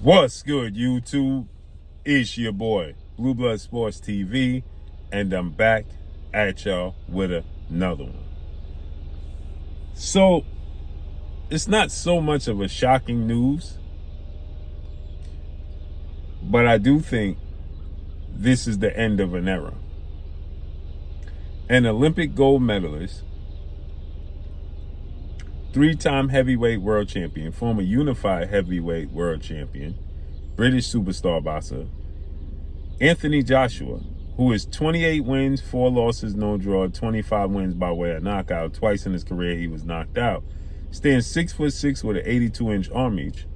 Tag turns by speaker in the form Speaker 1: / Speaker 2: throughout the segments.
Speaker 1: What's good, YouTube? It's your boy, Blue Blood Sports TV, and I'm back at y'all with another one. So, it's not so much of a shocking news, but I do think this is the end of an era. An Olympic gold medalist, three-time heavyweight world champion, former unified heavyweight world champion, British superstar boxer, Anthony Joshua, who is 28 wins, 4 losses, no draw, 25 wins by way of knockout. Twice in his career he was knocked out. Stands 6'6" with an 82-inch arm reach.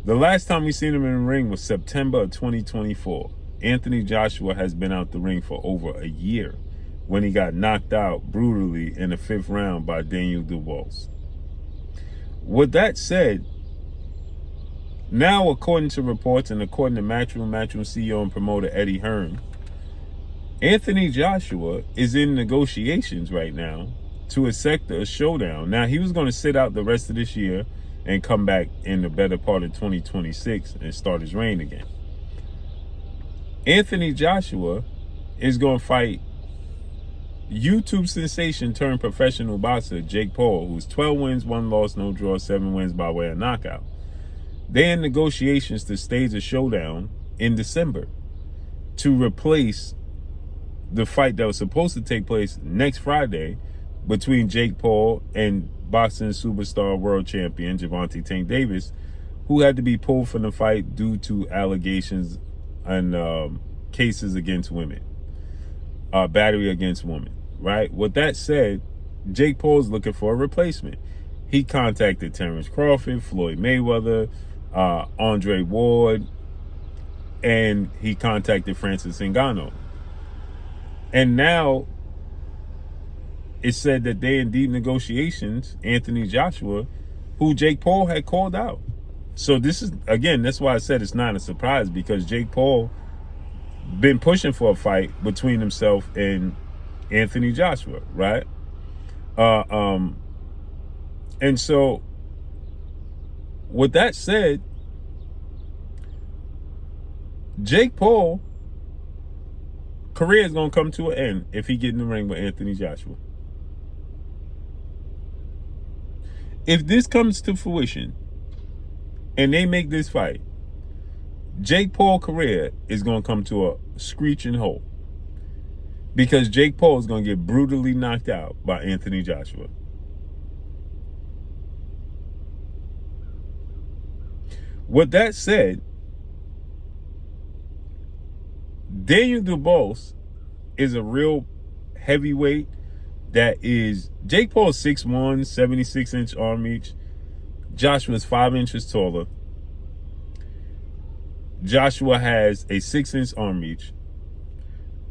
Speaker 1: The last time we seen him in the ring was September of 2024. Anthony Joshua has been out the ring for over a year when he got knocked out brutally in the 5th round by Daniel Dubois. With that said, now according to reports and according to Matchroom CEO and promoter Eddie Hearn, Anthony Joshua is in negotiations right now to accept a showdown. Now, he was going to sit out the rest of this year and come back in the better part of 2026 and start his reign again. Anthony Joshua is going to fight YouTube sensation turned professional boxer Jake Paul, who's 12 wins, 1 loss, no draw, 7 wins by way of knockout. They're in negotiations to stage a showdown in December to replace the fight that was supposed to take place next Friday between Jake Paul and boxing superstar world champion Gervonta Tank Davis, who had to be pulled from the fight due to allegations and cases against women, battery against women, right? With that said, Jake Paul's looking for a replacement. He contacted Terrence Crawford, Floyd Mayweather, Andre Ward, and he contacted Francis Ngannou. And now it's said that they're in deep negotiations, Anthony Joshua, who Jake Paul had called out. So this is, again, that's why I said it's not a surprise, because Jake Paul been pushing for a fight between himself and Anthony Joshua, right? And so with that said, Jake Paul career is going to come to an end if he get in the ring with Anthony Joshua. If this comes to fruition and they make this fight, Jake Paul's career is going to come to a screeching halt, because Jake Paul is going to get brutally knocked out by Anthony Joshua. With that said, Daniel Dubois is a real heavyweight that is, Jake Paul's 6'1", 76-inch arm reach. Joshua's 5 inches taller. Joshua has a 6-inch arm reach.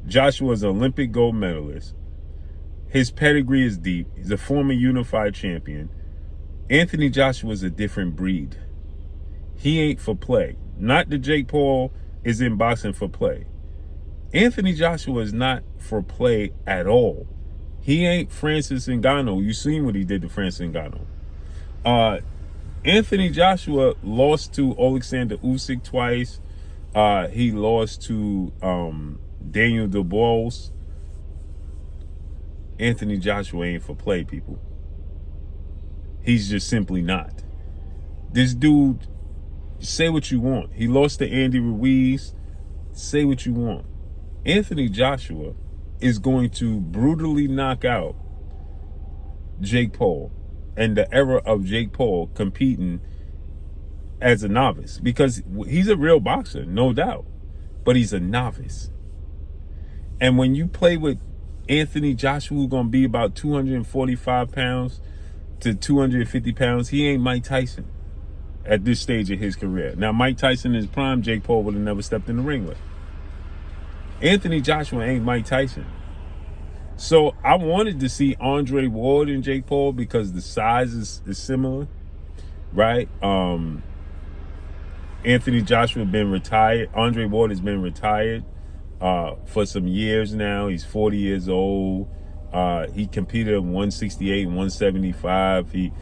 Speaker 1: Joshua is an Olympic gold medalist. His pedigree is deep. He's a former unified champion. Anthony Joshua is a different breed. He ain't for play. Not that Jake Paul is in boxing for play. Anthony Joshua is not for play at all. He ain't Francis Ngannou. You seen what he did to Francis Ngannou. Anthony Joshua lost to Alexander Usyk twice. He lost to Daniel Dubois. Anthony Joshua ain't for play, people. He's just simply not. This dude, say what you want. He lost to Andy Ruiz. Say what you want. Anthony Joshua is going to brutally knock out Jake Paul and the era of Jake Paul competing as a novice, because he's a real boxer, no doubt, but he's a novice. And when you play with Anthony Joshua, who's going to be about 245 pounds to 250 pounds, he ain't Mike Tyson at this stage of his career. Now, Mike Tyson in his prime, Jake Paul would have never stepped in the ring with. Anthony Joshua ain't Mike Tyson. So I wanted to see Andre Ward and Jake Paul because the size is similar, right? Anthony Joshua has been retired. Andre Ward has been retired for some years now. He's 40 years old. He competed at 168, 175. He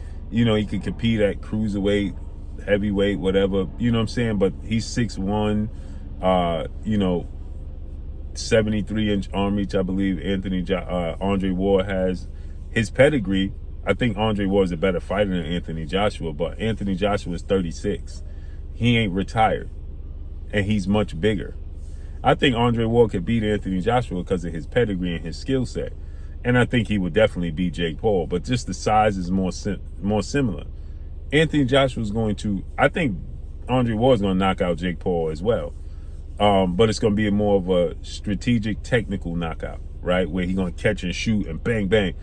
Speaker 1: could compete at cruiserweight. heavyweight, whatever, you know what I'm saying? But he's 6'1", 73-inch arm reach, I believe Andre Ward has. His pedigree, I think Andre Ward is a better fighter than Anthony Joshua, but Anthony Joshua is 36. He ain't retired, and he's much bigger. I think Andre Ward could beat Anthony Joshua because of his pedigree and his skill set. And I think he would definitely beat Jake Paul, but just the size is more similar. Anthony Joshua's I think Andre Ward's going to knock out Jake Paul as well. But it's going to be more of a strategic, technical knockout, right? Where he's going to catch and shoot and bang, bang.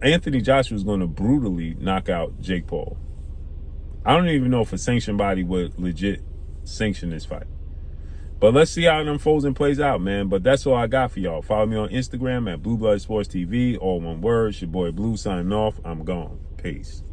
Speaker 1: Anthony Joshua's going to brutally knock out Jake Paul. I don't even know if a sanctioned body would legit sanction this fight. But let's see how it unfolds and plays out, man. But that's all I got for y'all. Follow me on Instagram at Blue Blood Sports TV. All one word. It's your boy Blue signing off. I'm gone. Peace.